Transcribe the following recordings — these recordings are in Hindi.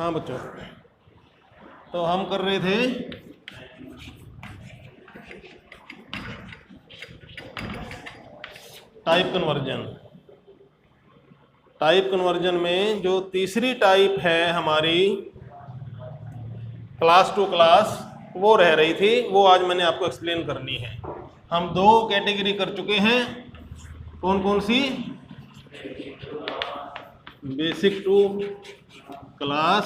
हाँ बच्चों, तो हम कर रहे थे टाइप कन्वर्जन। टाइप कन्वर्जन में जो तीसरी टाइप है हमारी क्लास टू क्लास, वो रह रही थी, वो आज मैंने आपको एक्सप्लेन करनी है। हम दो कैटेगरी कर चुके हैं, कौन कौन सी? Basic to class,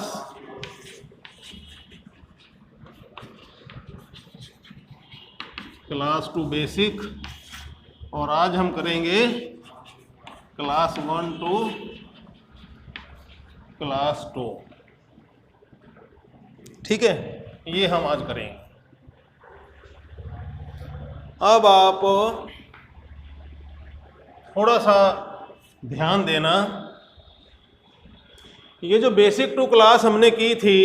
class to basic, और आज हम करेंगे क्लास 1 टू क्लास 2। ठीक है, ये हम आज करेंगे। अब आप थोड़ा सा ध्यान देना, ये जो बेसिक टू क्लास हमने की थी,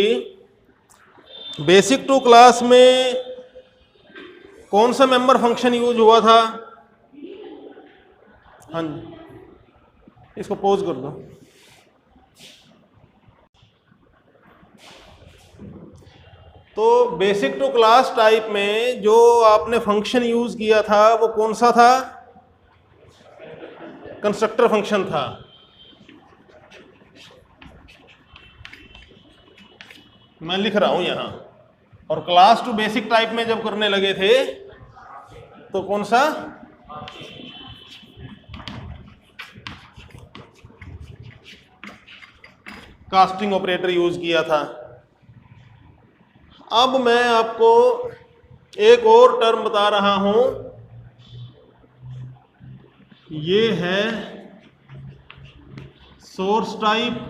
बेसिक टू क्लास में कौन सा मेंबर फंक्शन यूज हुआ था? हाँ जी, इसको पॉज कर दो। तो बेसिक टू क्लास टाइप में जो आपने फंक्शन यूज किया था वो कौन सा था? कंस्ट्रक्टर फंक्शन था। मैं लिख रहा हूं यहां। और क्लास टू बेसिक टाइप में जब करने लगे थे तो कौन सा? कास्टिंग ऑपरेटर यूज किया था। अब मैं आपको एक और टर्म बता रहा हूं, ये है सोर्स टाइप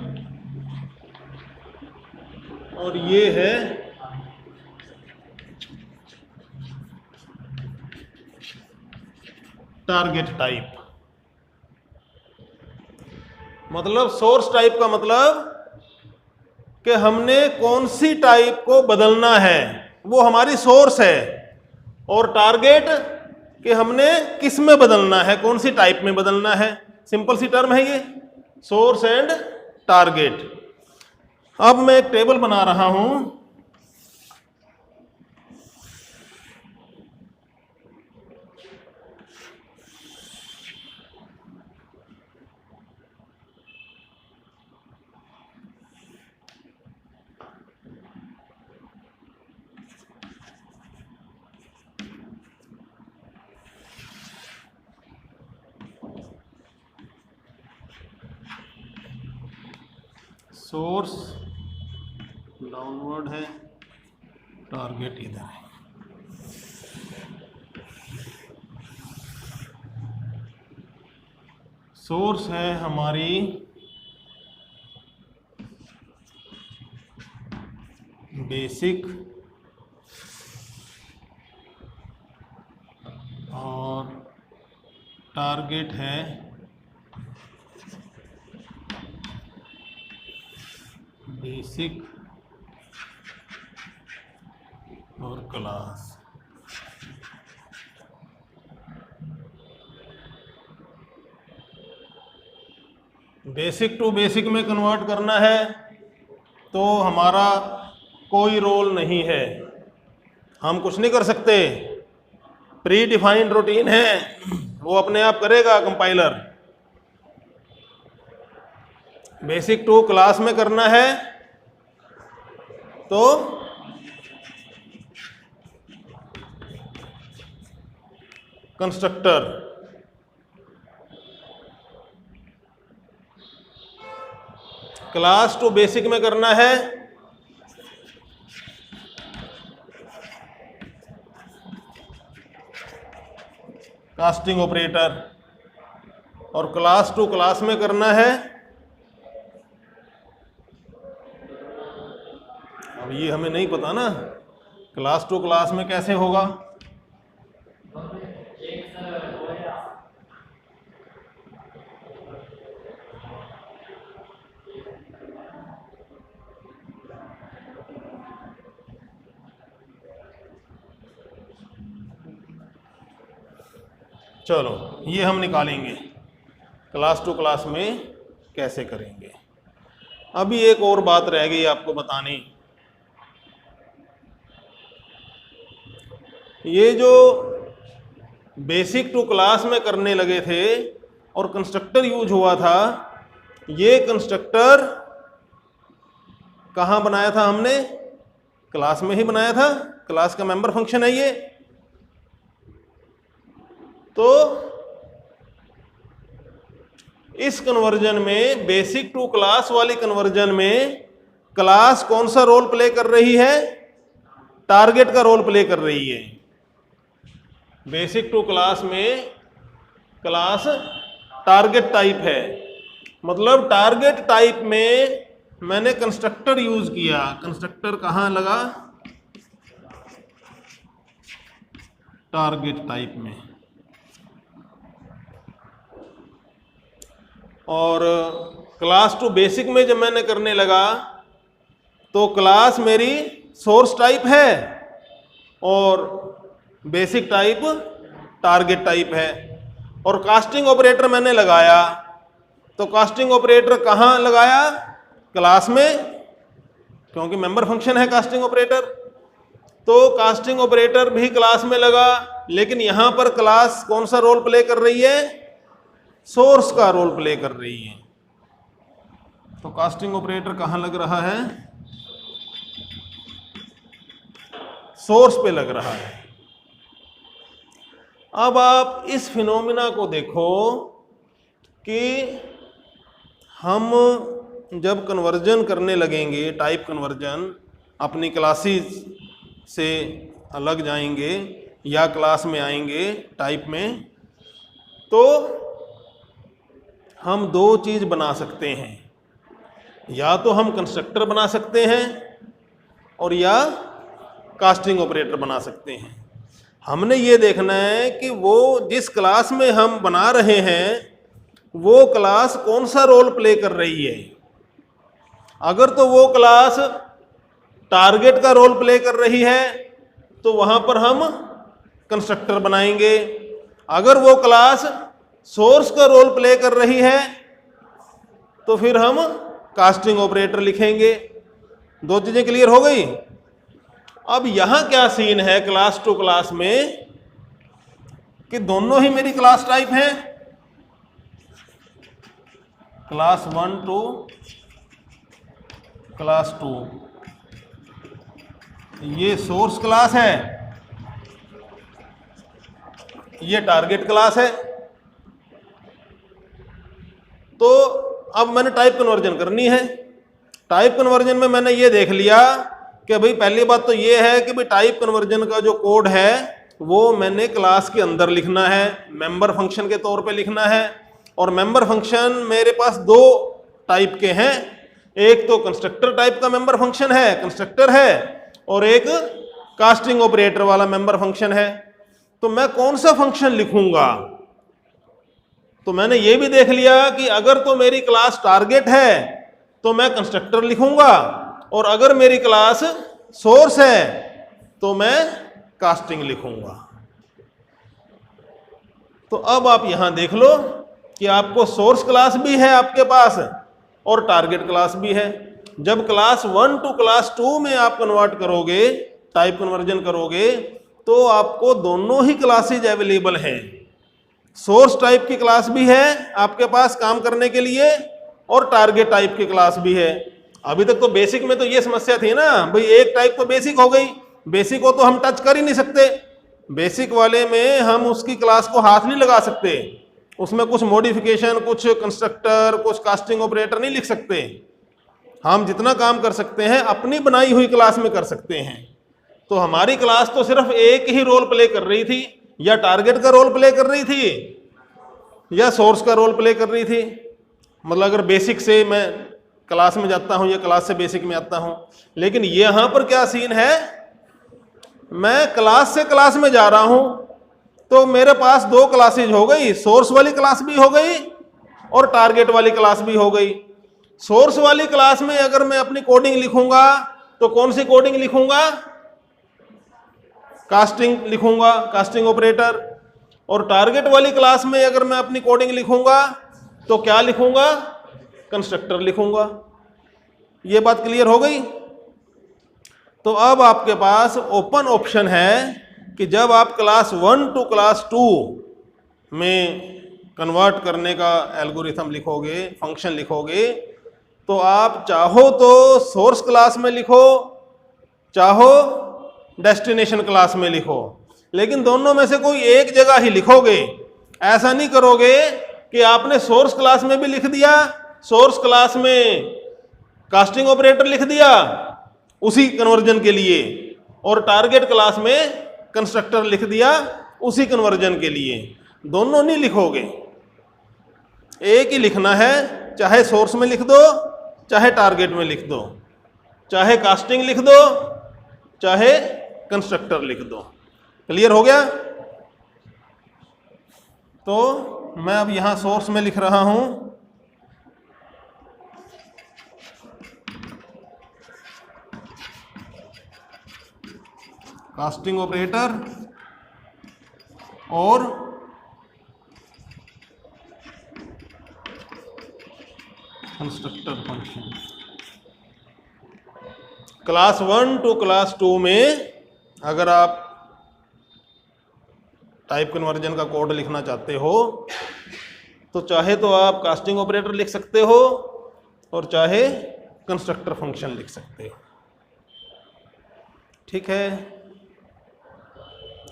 और ये है टारगेट टाइप। मतलब सोर्स टाइप का मतलब कि हमने कौन सी टाइप को बदलना है, वो हमारी सोर्स है, और टारगेट कि हमने किस में बदलना है, कौन सी टाइप में बदलना है। सिंपल सी टर्म है ये, सोर्स एंड टारगेट। अब मैं एक टेबल बना रहा हूं, सोर्स डाउनवर्ड है, टारगेट इधर है। सोर्स है हमारी बेसिक और टारगेट है बेसिक और क्लास। बेसिक टू बेसिक में कन्वर्ट करना है तो हमारा कोई रोल नहीं है, हम कुछ नहीं कर सकते। प्री डिफाइंड रूटीन है, वो अपने आप करेगा कंपाइलर। बेसिक टू क्लास में करना है तो कंस्ट्रक्टर, क्लास टू बेसिक में करना है कास्टिंग ऑपरेटर, और क्लास टू क्लास में करना है, अब ये हमें नहीं पता ना क्लास टू क्लास में कैसे होगा। चलो ये हम निकालेंगे क्लास टू क्लास में कैसे करेंगे। अभी एक और बात रह गई आपको बतानी। ये जो बेसिक टू क्लास में करने लगे थे और कंस्ट्रक्टर यूज हुआ था, ये कंस्ट्रक्टर कहाँ बनाया था हमने? क्लास में ही बनाया था। क्लास का मेंबर फंक्शन है ये। तो इस कन्वर्जन में, बेसिक टू क्लास वाली कन्वर्जन में, क्लास कौन सा रोल प्ले कर रही है? टारगेट का रोल प्ले कर रही है। बेसिक टू क्लास में क्लास टारगेट टाइप है, मतलब टारगेट टाइप में मैंने कंस्ट्रक्टर यूज किया। कंस्ट्रक्टर कहाँ लगा? टारगेट टाइप में। और क्लास टू बेसिक में जब मैंने करने लगा तो क्लास मेरी सोर्स टाइप है और बेसिक टाइप टारगेट टाइप है। और कास्टिंग ऑपरेटर मैंने लगाया, तो कास्टिंग ऑपरेटर कहाँ लगाया? क्लास में, क्योंकि मेंबर फंक्शन है कास्टिंग ऑपरेटर। तो कास्टिंग ऑपरेटर भी क्लास में लगा, लेकिन यहां पर क्लास कौन सा रोल प्ले कर रही है? सोर्स का रोल प्ले कर रही है। तो कास्टिंग ऑपरेटर कहां लग रहा है? सोर्स पे लग रहा है। अब आप इस फिनोमिना को देखो कि हम जब कन्वर्जन करने लगेंगे, टाइप कन्वर्जन, अपनी क्लासेस से अलग जाएंगे या क्लास में आएंगे टाइप में, तो हम दो चीज़ बना सकते हैं। या तो हम कंस्ट्रक्टर बना सकते हैं और या कास्टिंग ऑपरेटर बना सकते हैं। हमने ये देखना है कि वो जिस क्लास में हम बना रहे हैं वो क्लास कौन सा रोल प्ले कर रही है। अगर तो वो क्लास टारगेट का रोल प्ले कर रही है तो वहां पर हम कंस्ट्रक्टर बनाएंगे। अगर वो क्लास सोर्स का रोल प्ले कर रही है तो फिर हम कास्टिंग ऑपरेटर लिखेंगे। दो चीजें क्लियर हो गई। अब यहां क्या सीन है क्लास टू क्लास में कि दोनों ही मेरी क्लास टाइप हैं। क्लास 1 टू क्लास 2, ये सोर्स क्लास है, ये टारगेट क्लास है। तो अब मैंने टाइप कन्वर्जन करनी है। टाइप कन्वर्जन में मैंने ये देख लिया कि भाई पहली बात तो ये है कि भाई टाइप कन्वर्जन का जो कोड है वो मैंने क्लास के अंदर लिखना है, मेंबर फंक्शन के तौर पे लिखना है। और मेंबर फंक्शन मेरे पास दो टाइप के हैं, एक तो कंस्ट्रक्टर टाइप का मेंबर फंक्शन है, कंस्ट्रक्टर है, और एक कास्टिंग ऑपरेटर वाला मेंबर फंक्शन है। तो मैं कौन सा फंक्शन लिखूंगा? तो मैंने ये भी देख लिया कि अगर तो मेरी क्लास टारगेट है तो मैं कंस्ट्रक्टर लिखूंगा, और अगर मेरी क्लास सोर्स है तो मैं कास्टिंग लिखूंगा। तो अब आप यहां देख लो कि आपको सोर्स क्लास भी है आपके पास और टारगेट क्लास भी है। जब क्लास 1 टू क्लास 2 में आप कन्वर्ट करोगे, टाइप कन्वर्जन करोगे, तो आपको दोनों ही क्लासेज अवेलेबल हैं। सोर्स टाइप की क्लास भी है आपके पास काम करने के लिए और टारगेट टाइप की क्लास भी है। अभी तक तो बेसिक में तो ये समस्या थी ना भाई, एक टाइप तो बेसिक हो गई, बेसिक को तो हम टच कर ही नहीं सकते। बेसिक वाले में हम उसकी क्लास को हाथ नहीं लगा सकते, उसमें कुछ मॉडिफिकेशन, कुछ कंस्ट्रक्टर, कुछ कास्टिंग ऑपरेटर नहीं लिख सकते। हम जितना काम कर सकते हैं अपनी बनाई हुई क्लास में कर सकते हैं। तो हमारी क्लास तो सिर्फ एक ही रोल प्ले कर रही थी, या टारगेट का रोल प्ले कर रही थी या सोर्स का रोल प्ले कर रही थी। मतलब अगर बेसिक से मैं क्लास में जाता हूं या क्लास से बेसिक में आता हूं। लेकिन यहां पर क्या सीन है, मैं क्लास से क्लास में जा रहा हूं तो मेरे पास दो क्लासेज हो गई, सोर्स वाली क्लास भी हो गई और टारगेट वाली क्लास भी हो गई। सोर्स वाली क्लास में अगर मैं अपनी कोडिंग लिखूंगा तो कौन सी कोडिंग लिखूंगा? कास्टिंग लिखूंगा, कास्टिंग ऑपरेटर। और टारगेट वाली क्लास में अगर मैं अपनी कोडिंग लिखूंगा तो क्या लिखूंगा? कंस्ट्रक्टर लिखूंगा। ये बात क्लियर हो गई। तो अब आपके पास ओपन ऑप्शन है कि जब आप क्लास 1 टू क्लास 2 में कन्वर्ट करने का एल्गोरिथम लिखोगे, फंक्शन लिखोगे, तो आप चाहो तो सोर्स क्लास में लिखो, चाहो डेस्टिनेशन क्लास में लिखो, लेकिन दोनों में से कोई एक जगह ही लिखोगे। ऐसा नहीं करोगे कि आपने सोर्स क्लास में भी लिख दिया, सोर्स क्लास में कास्टिंग ऑपरेटर लिख दिया उसी कन्वर्जन के लिए, और टारगेट क्लास में कंस्ट्रक्टर लिख दिया उसी कन्वर्जन के लिए। दोनों नहीं लिखोगे, एक ही लिखना है। चाहे सोर्स में लिख दो, चाहे टारगेट में लिख दो, चाहे कास्टिंग लिख दो, चाहे कंस्ट्रक्टर लिख दो। क्लियर हो गया? तो मैं अब यहां सोर्स में लिख रहा हूं कास्टिंग ऑपरेटर और constructor function. Class 1 to class 2 में अगर आप टाइप कन्वर्जन का कोड लिखना चाहते हो तो चाहे तो आप कास्टिंग ऑपरेटर लिख सकते हो और चाहे कंस्ट्रक्टर फंक्शन लिख सकते हो। ठीक है,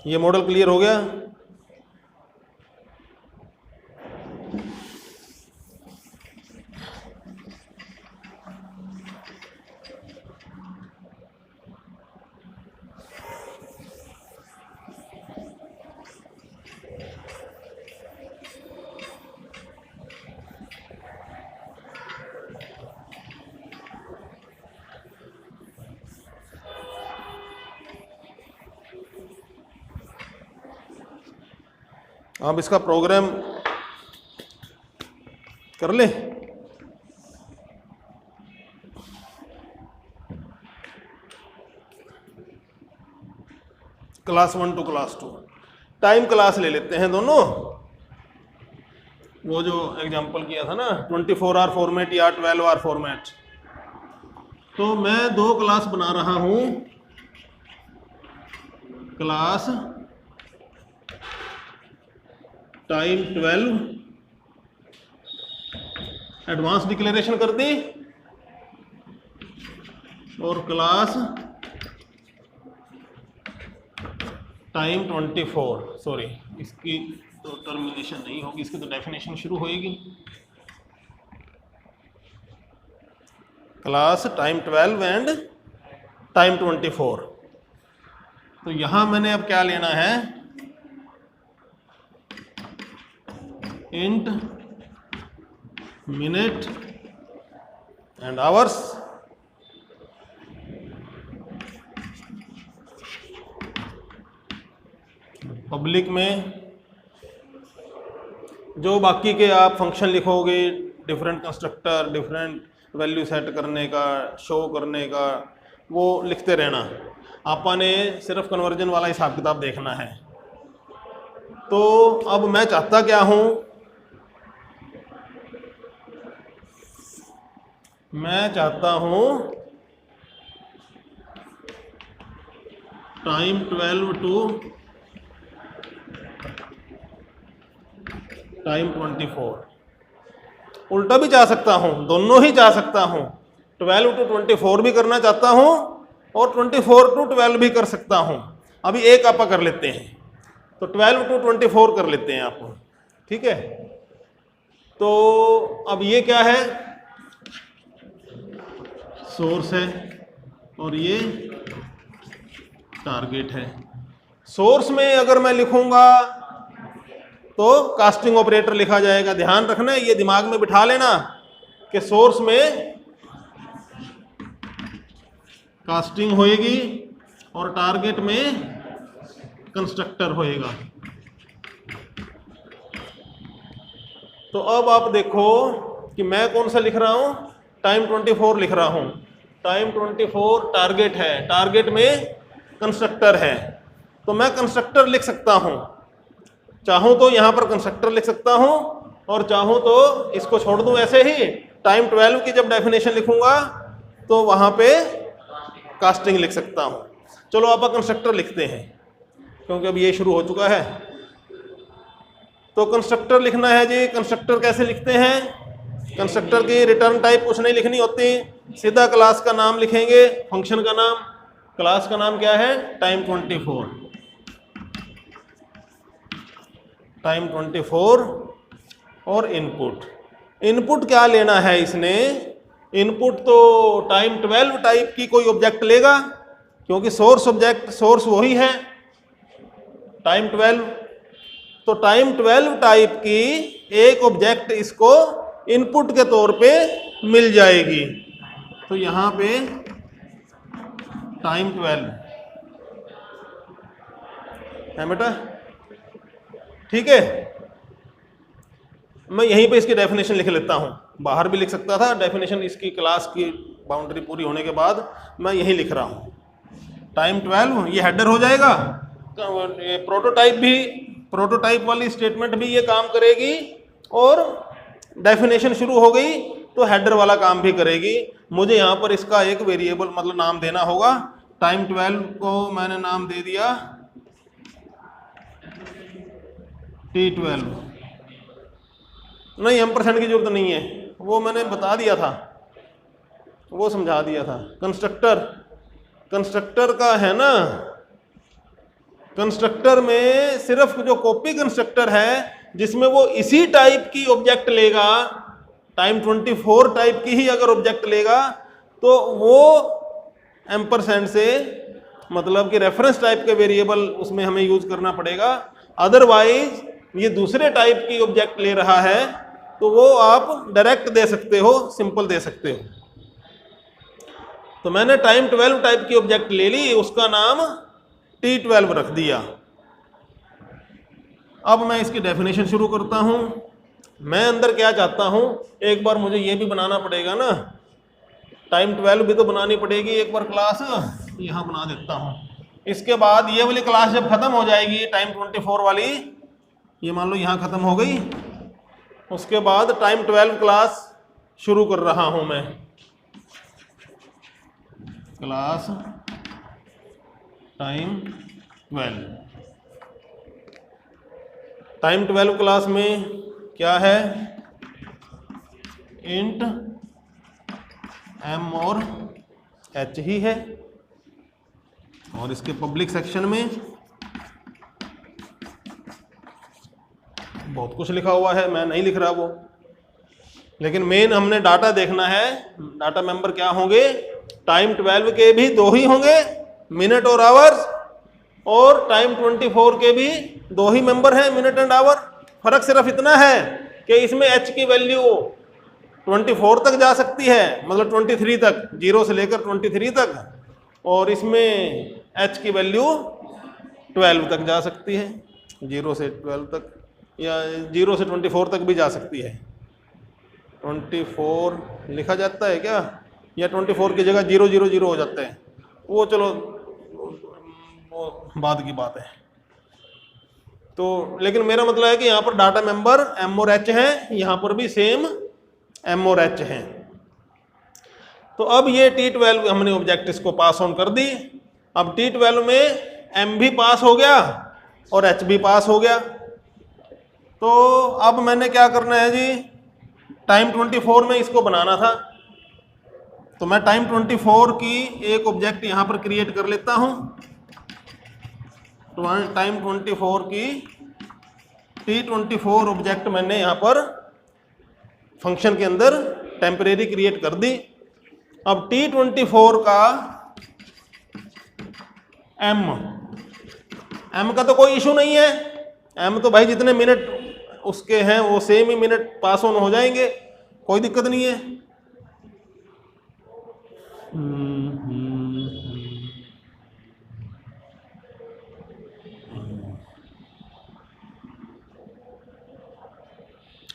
ये मॉडल क्लियर हो गया? अब इसका प्रोग्राम कर ले। Class 1 to class 2 time class ले लेते हैं दोनों। वो जो एग्जांपल किया था ना 24 आवर फॉर्मेट या 12 आवर फॉर्मेट, तो मैं दो क्लास बना रहा हूं। क्लास टाइम 12 एडवांस डिक्लेरेशन कर दी, और क्लास टाइम 24, सॉरी इसकी तो टर्मिनेशन नहीं होगी, इसकी तो डेफिनेशन शुरू होएगी। Class time 12 and time 24। तो यहां मैंने अब क्या लेना है, int minute and hours, public में जो बाकी के आप फंक्शन लिखोगे, different constructor, different value set करने का, शो करने का, वो लिखते रहना। आपने सिर्फ कन्वर्जन वाला हिसाब किताब देखना है। तो अब मैं चाहता क्या हूं, मैं चाहता हूं टाइम 12 टू टाइम 24। उल्टा भी चाह सकता हूं, दोनों ही चाह सकता हूं। 12 टू 24 भी करना चाहता हूं और 24 टू 12 भी कर सकता हूं। अभी एक आप कर लेते हैं, तो 12 टू 24 कर लेते हैं आप। ठीक है, तो अब ये क्या है, सोर्स है और ये टारगेट है। सोर्स में अगर मैं लिखूंगा तो कास्टिंग ऑपरेटर लिखा जाएगा। ध्यान रखना, ये दिमाग में बिठा लेना कि सोर्स में कास्टिंग होएगी और टारगेट में कंस्ट्रक्टर होएगा। तो अब आप देखो कि मैं कौन सा लिख रहा हूं, टाइम 24 लिख रहा हूं। टाइम 24 टारगेट है, टारगेट में कंस्ट्रक्टर है, तो मैं कंस्ट्रक्टर लिख सकता हूं। चाहूं तो यहां पर कंस्ट्रक्टर लिख सकता हूं और चाहूं तो इसको छोड़ दूं ऐसे ही। टाइम 12 की जब डेफिनेशन लिखूंगा तो वहां पे कास्टिंग लिख सकता हूं। चलो आप कंस्ट्रक्टर लिखते हैं, क्योंकि अब ये शुरू हो चुका है। तो कंस्ट्रक्टर लिखना है जी। कंस्ट्रक्टर कैसे लिखते हैं? कंस्ट्रक्टर की रिटर्न टाइप कुछ नहीं लिखनी होती, सीधा क्लास का नाम लिखेंगे, फंक्शन का नाम। क्लास का नाम क्या है? टाइम 24। टाइम 24 और इनपुट। इनपुट क्या लेना है इसने? इनपुट तो टाइम 12 टाइप की कोई ऑब्जेक्ट लेगा, क्योंकि सोर्स ऑब्जेक्ट सोर्स वही है टाइम 12। तो टाइम 12 टाइप की एक ऑब्जेक्ट इसको इनपुट के तौर पे मिल जाएगी। तो यहां पे टाइम 12 है बेटा, ठीक है। मैं यहीं पे इसकी डेफिनेशन लिख लेता हूं, बाहर भी लिख सकता था डेफिनेशन, इसकी क्लास की बाउंड्री पूरी होने के बाद मैं यही लिख रहा हूं। टाइम 12 ये हेडर हो जाएगा। प्रोटोटाइप भी, प्रोटोटाइप वाली स्टेटमेंट भी ये काम करेगी, और डेफिनेशन शुरू हो गई तो हेडर वाला काम भी करेगी। मुझे यहाँ पर इसका एक वेरिएबल मतलब नाम देना होगा। टाइम 12 को मैंने नाम दे दिया T12। नहीं, एम्परसेंड की जरूरत नहीं है, वो मैंने बता दिया था, वो समझा दिया था। कंस्ट्रक्टर, कंस्ट्रक्टर का है ना, कंस्ट्रक्टर में सिर्फ जो कॉपी कंस्ट्रक्टर है जिसमें वो इसी टाइप की ऑब्जेक्ट लेगा, टाइम 24 टाइप की ही अगर ऑब्जेक्ट लेगा तो वो एम्परसेंड से मतलब कि रेफरेंस टाइप के वेरिएबल उसमें हमें यूज करना पड़ेगा। अदरवाइज ये दूसरे टाइप की ऑब्जेक्ट ले रहा है तो वो आप डायरेक्ट दे सकते हो, सिंपल दे सकते हो। तो मैंने टाइम 12 टाइप की ऑब्जेक्ट ले ली, उसका नाम T12 रख दिया। अब मैं इसकी डेफिनेशन शुरू करता हूं। मैं अंदर क्या चाहता हूं, एक बार मुझे ये भी बनाना पड़ेगा ना, टाइम 12 भी तो बनानी पड़ेगी एक बार क्लास, यहां बना देता हूं। इसके बाद ये वाली क्लास जब खत्म हो जाएगी टाइम 24 वाली, ये मान लो यहां खत्म हो गई, उसके बाद टाइम 12 क्लास शुरू कर रहा हूं मैं। क्लास टाइम 12, टाइम 12 क्लास में क्या है? इंट m और h ही है, और इसके पब्लिक सेक्शन में बहुत कुछ लिखा हुआ है, मैं नहीं लिख रहा वो, लेकिन मेन हमने डाटा देखना है। डाटा मेंबर क्या होंगे? टाइम 12 के भी 2 ही होंगे, मिनट और आवर्स, और टाइम 24 के भी 2 ही मेंबर हैं, मिनट एंड आवर। फर्क सिर्फ इतना है कि इसमें h की वैल्यू 24 तक जा सकती है, मतलब 23 तक, 0 से लेकर 23 तक, और इसमें h की वैल्यू 12 तक जा सकती है, 0 से 12 तक, या 0 से 24 तक भी जा सकती है। 24 लिखा जाता है क्या, या 24 की जगह 000 हो जाता है, वो चलो वो बाद की बात है। तो लेकिन मेरा मतलब है कि यहाँ पर डाटा मेंबर m और h हैं, यहाँ पर भी सेम m और h हैं। तो अब ये T12 हमने ऑब्जेक्ट इसको पास ऑन कर दी। अब T12 में m भी पास हो गया और h भी पास हो गया। तो अब मैंने क्या करना है जी, टाइम 24 में इसको बनाना था, तो मैं टाइम 24 की एक ऑब्जेक्ट यहाँ पर क्रिएट कर लेता हूँ। तो टाइम 24 की T24 ऑब्जेक्ट मैंने यहाँ पर फंक्शन के अंदर टेम्परेरी क्रिएट कर दी। अब T24 का m का तो कोई इशू नहीं है, m तो भाई जितने मिनट उसके हैं वो same he minute pass on हो जाएंगे, कोई दिक्कत नहीं है।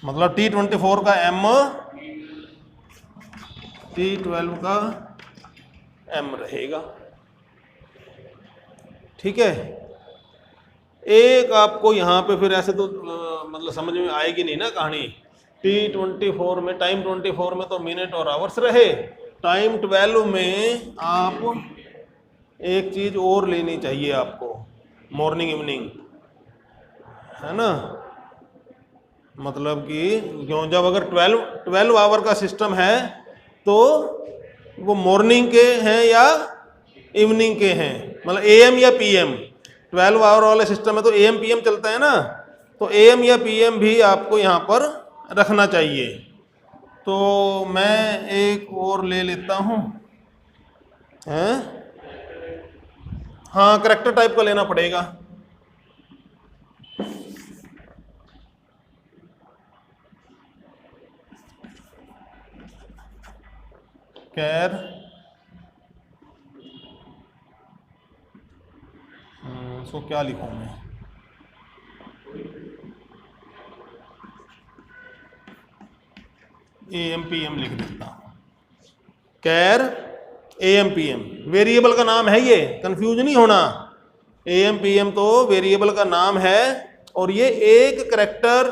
मतलब T24 का m T12 का m रहेगा, ठीक है। एक आपको यहाँ पे फिर ऐसे तो मतलब समझ में आएगी नहीं ना कहानी। T24 में, टाइम 24 में तो मिनट और आवर्स रहे, टाइम 12 में आप एक चीज और लेनी चाहिए आपको, मॉर्निंग इवनिंग, है ना। मतलब कि क्यों, जब अगर 12 आवर का सिस्टम है तो वो मॉर्निंग के हैं या इवनिंग के हैं, मतलब एएम या पीएम। 12 आवर वाले सिस्टम में तो एएम पीएम चलता है ना, तो एएम या पीएम भी आपको यहाँ पर रखना चाहिए। तो मैं एक और ले लेता हूँ, हैं, हाँ करेक्टर टाइप का लेना पड़ेगा। कैर इसको क्या लिखूं मैं, एएम पीएम लिख देता हूं। कैर एएम पीएम वेरिएबल का नाम है, ये कंफ्यूज नहीं होना। एएम पीएम तो वेरिएबल का नाम है और ये एक कैरेक्टर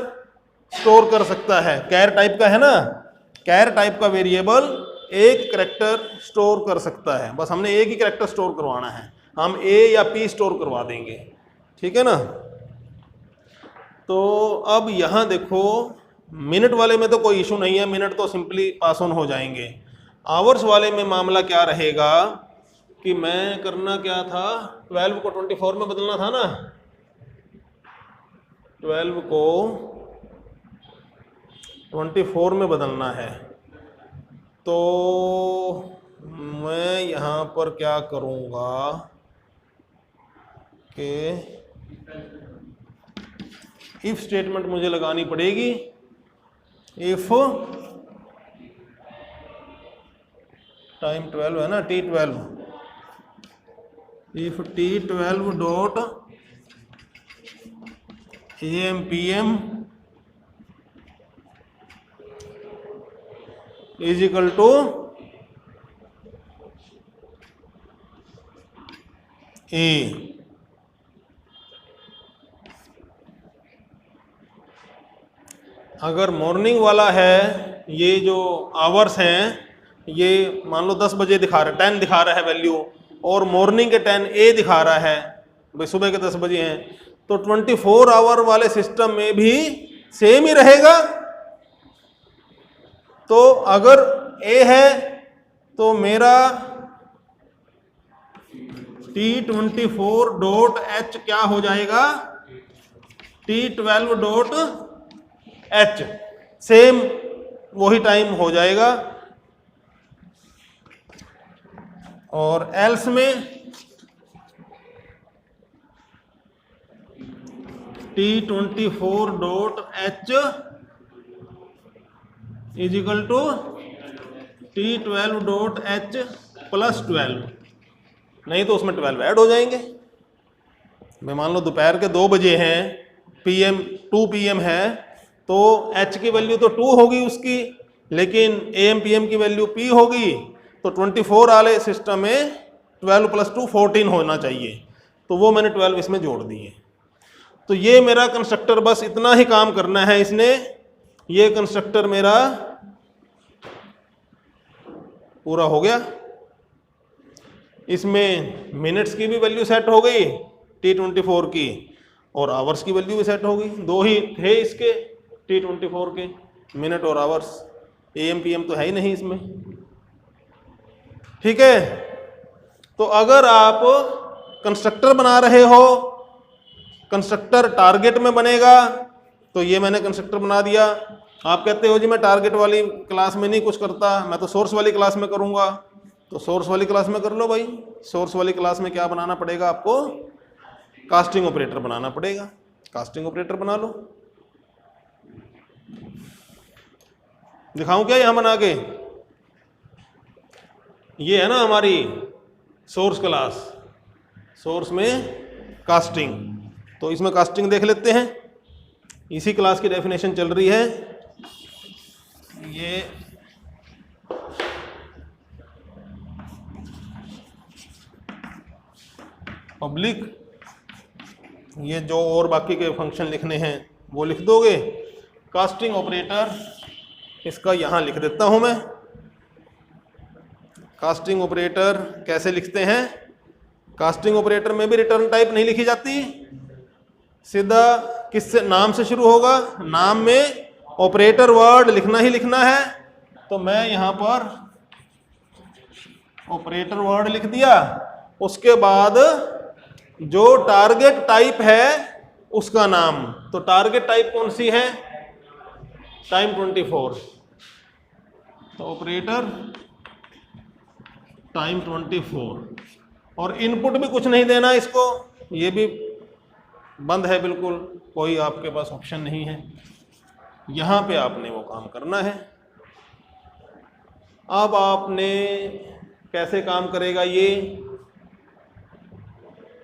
स्टोर कर सकता है। कैर टाइप का है ना, कैर टाइप का वेरिएबल एक कैरेक्टर स्टोर कर सकता है। बस हमने एक ही कैरेक्टर स्टोर करवाना है, हम ए या पी स्टोर करवा देंगे, ठीक है ना। तो अब यहाँ देखो, मिनट वाले में तो कोई इशू नहीं है, मिनट तो सिंपली पास ऑन हो जाएंगे। आवर्स वाले में मामला क्या रहेगा कि मैं करना क्या था, 12 को 24 में बदलना था ना, 12 को 24 में बदलना है। तो मैं यहाँ पर क्या करूँगा कि इफ स्टेटमेंट मुझे लगानी पड़ेगी। इफ टाइम 12 है ना, T12, if T12 dot AM PM is equal to A. अगर मॉर्निंग वाला है, ये जो आवर्स हैं ये मान लो 10 बजे दिखा रहा है, 10 दिखा रहा है वैल्यू, और मॉर्निंग के 10 ए दिखा रहा है, भाई सुबह के 10 बजे हैं, तो 24 आवर वाले सिस्टम में भी सेम ही रहेगा। तो अगर ए है तो मेरा T24 डॉट एच क्या हो जाएगा, T12 डॉट एच, सेम वही टाइम हो जाएगा। और एल्स में T24 dot H is equal to T12 dot H plus 12, नहीं तो उसमें 12 ऐड हो जाएंगे। मैं मान लो दोपहर के 2 बजे हैं, PM 2 PM है, तो H की वैल्यू तो 2 होगी उसकी, लेकिन AM PM की वैल्यू P होगी। तो 24 वाले सिस्टम में 12 प्लस 2 14 होना चाहिए, तो वो मैंने 12 इसमें जोड़ दिए। तो ये मेरा कंस्ट्रक्टर, बस इतना ही काम करना है इसने। ये कंस्ट्रक्टर मेरा पूरा हो गया। इसमें मिनट्स की भी वैल्यू सेट हो गई T24 की, और आवर्स की वैल्यू भी सेट हो गई। 2 ही थे इसके T24 के, मिनट और आवर्स। AM PM तो है ही नहीं इसमें, ठीक है। तो अगर आप कंस्ट्रक्टर बना रहे हो, कंस्ट्रक्टर टारगेट में बनेगा, तो ये मैंने कंस्ट्रक्टर बना दिया। आप कहते हो जी मैं टारगेट वाली क्लास में नहीं कुछ करता, मैं तो सोर्स वाली क्लास में करूंगा, तो सोर्स वाली क्लास में कर लो भाई। सोर्स वाली क्लास में क्या बनाना पड़ेगा आपको, कास्टिंग ऑपरेटर बनाना पड़ेगा। कास्टिंग ऑपरेटर बना लो, दिखाऊं क्या यहां बना के। ये है ना हमारी सोर्स क्लास, सोर्स में कास्टिंग, तो इसमें कास्टिंग देख लेते हैं। इसी क्लास की डेफिनेशन चल रही है। ये पब्लिक, ये जो और बाकी के फंक्शन लिखने हैं वो लिख दोगे। कास्टिंग ऑपरेटर इसका यहां लिख देता हूं मैं, कास्टिंग ऑपरेटर कैसे लिखते हैं? कास्टिंग ऑपरेटर में भी रिटर्न टाइप नहीं लिखी जाती, सीधा किससे, नाम से शुरू होगा, नाम में ऑपरेटर वर्ड लिखना ही लिखना है। तो मैं यहां पर ऑपरेटर वर्ड लिख दिया, उसके बाद जो टारगेट टाइप है उसका नाम। तो टारगेट टाइप कौन सी है? टाइम 24। तो ऑपरेटर टाइम 24, और इनपुट भी कुछ नहीं देना इसको, ये भी बंद है बिल्कुल, कोई आपके पास ऑप्शन नहीं है, यहां पे आपने वो काम करना है। अब आपने कैसे काम करेगा ये,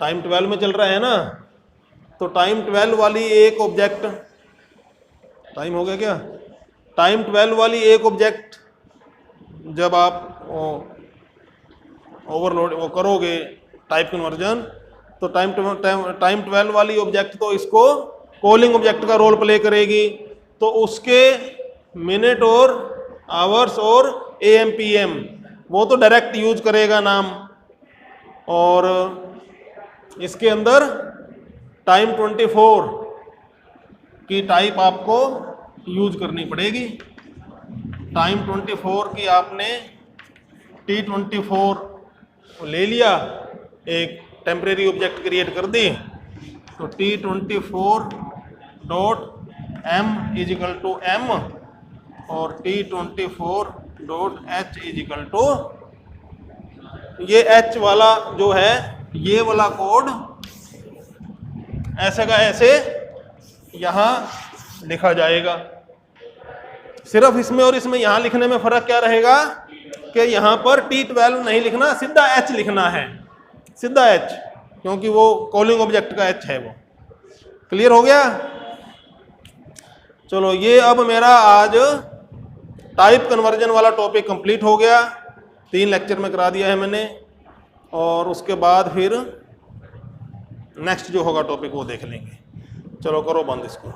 टाइम 12 में चल रहा है ना, तो टाइम 12 वाली एक ऑब्जेक्ट, टाइम हो गया क्या, टाइम 12 वाली एक ऑब्जेक्ट जब आप ओवरलोड वो करोगे टाइप कन्वर्जन, तो टाइम 12 वाली ऑब्जेक्ट तो इसको कॉलिंग ऑब्जेक्ट का रोल प्ले करेगी, तो उसके मिनट और आवर्स और AM PM वो तो डायरेक्ट यूज करेगा नाम, और इसके अंदर टाइम 24 की टाइप आपको यूज करनी पड़ेगी। टाइम 24 की आपने T24 ले लिया, एक टेम्परेरी ऑब्जेक्ट क्रिएट कर दी, तो T24.m = m और T24.h = ये h वाला जो है, ये वाला कोड ऐसे का ऐसे यहां लिखा जाएगा। सिर्फ इसमें और इसमें यहां लिखने में फर्क क्या रहेगा कि यहां पर T12 नहीं लिखना, सीधा h लिखना है, सीधा h, क्योंकि वो कॉलिंग ऑब्जेक्ट का h है वो। क्लियर हो गया? चलो, ये अब मेरा आज टाइप कन्वर्जन वाला टॉपिक कंप्लीट हो गया, 3 लेक्चर में करा दिया है मैंने, और उसके बाद फिर नेक्स्ट जो होगा टॉपिक वो देख लेंगे। चलो करो बंद इसको।